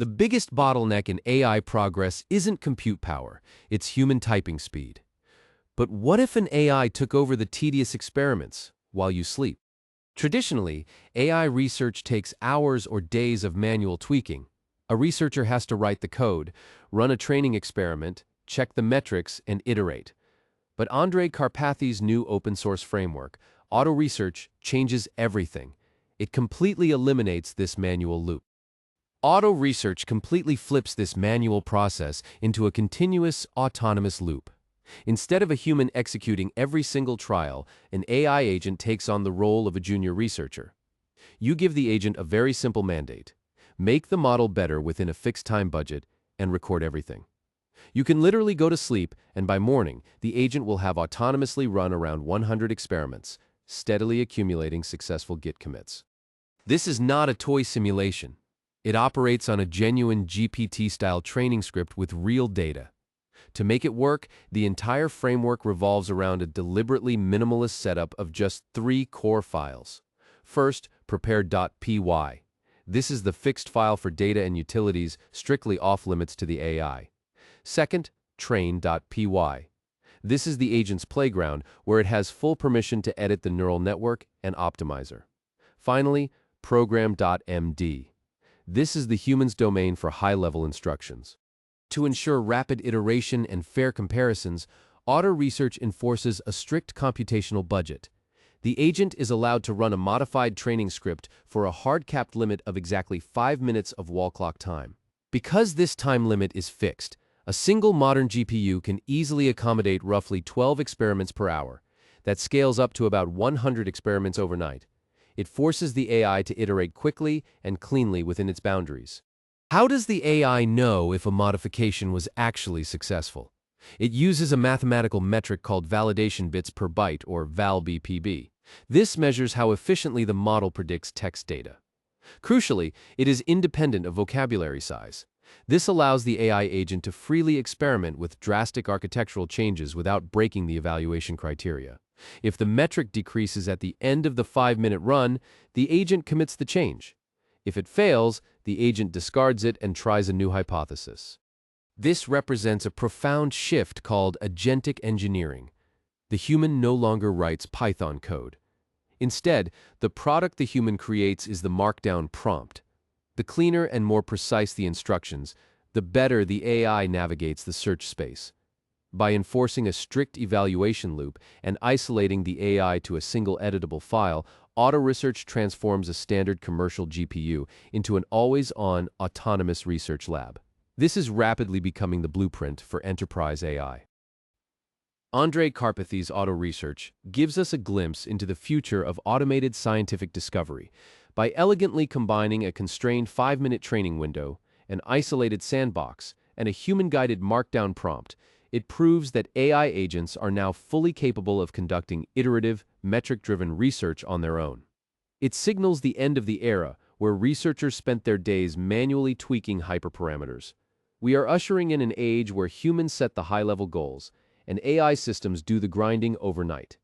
The biggest bottleneck in AI progress isn't compute power, it's human typing speed. But what if an AI took over the tedious experiments while you sleep? Traditionally, AI research takes hours or days of manual tweaking. A researcher has to write the code, run a training experiment, check the metrics, and iterate. But Andrej Karpathy's new open-source framework, Autoresearch, changes everything. It completely eliminates this manual loop. Autoresearch completely flips this manual process into a continuous, autonomous loop. Instead of a human executing every single trial, an AI agent takes on the role of a junior researcher. You give the agent a very simple mandate: make the model better within a fixed time budget and record everything. You can literally go to sleep, and by morning, the agent will have autonomously run around 100 experiments, steadily accumulating successful Git commits. This is not a toy simulation. It operates on a genuine GPT-style training script with real data. To make it work, the entire framework revolves around a deliberately minimalist setup of just 3 core files. First, prepare.py. This is the fixed file for data and utilities, strictly off-limits to the AI. Second, train.py. This is the agent's playground, where it has full permission to edit the neural network and optimizer. Finally, program.md. This is the human's domain for high-level instructions. To ensure rapid iteration and fair comparisons, Autoresearch enforces a strict computational budget. The agent is allowed to run a modified training script for a hard-capped limit of exactly 5 minutes of wall clock time. Because this time limit is fixed, a single modern GPU can easily accommodate roughly 12 experiments per hour. That scales up to about 100 experiments overnight. It forces the AI to iterate quickly and cleanly within its boundaries. How does the AI know if a modification was actually successful? It uses a mathematical metric called validation bits per byte, or val-BPB. This measures how efficiently the model predicts text data. Crucially, it is independent of vocabulary size. This allows the AI agent to freely experiment with drastic architectural changes without breaking the evaluation criteria. If the metric decreases at the end of the 5-minute run, the agent commits the change. If it fails, the agent discards it and tries a new hypothesis. This represents a profound shift called Agentic Engineering. The human no longer writes Python code. Instead, the product the human creates is the markdown prompt. The cleaner and more precise the instructions, the better the AI navigates the search space. By enforcing a strict evaluation loop and isolating the AI to a single editable file, Autoresearch transforms a standard commercial GPU into an always-on, autonomous research lab. This is rapidly becoming the blueprint for enterprise AI. Andrej Karpathy's Autoresearch gives us a glimpse into the future of automated scientific discovery. By elegantly combining a constrained 5-minute training window, an isolated sandbox, and a human-guided markdown prompt, it proves that AI agents are now fully capable of conducting iterative, metric-driven research on their own. It signals the end of the era where researchers spent their days manually tweaking hyperparameters. We are ushering in an age where humans set the high-level goals, and AI systems do the grinding overnight.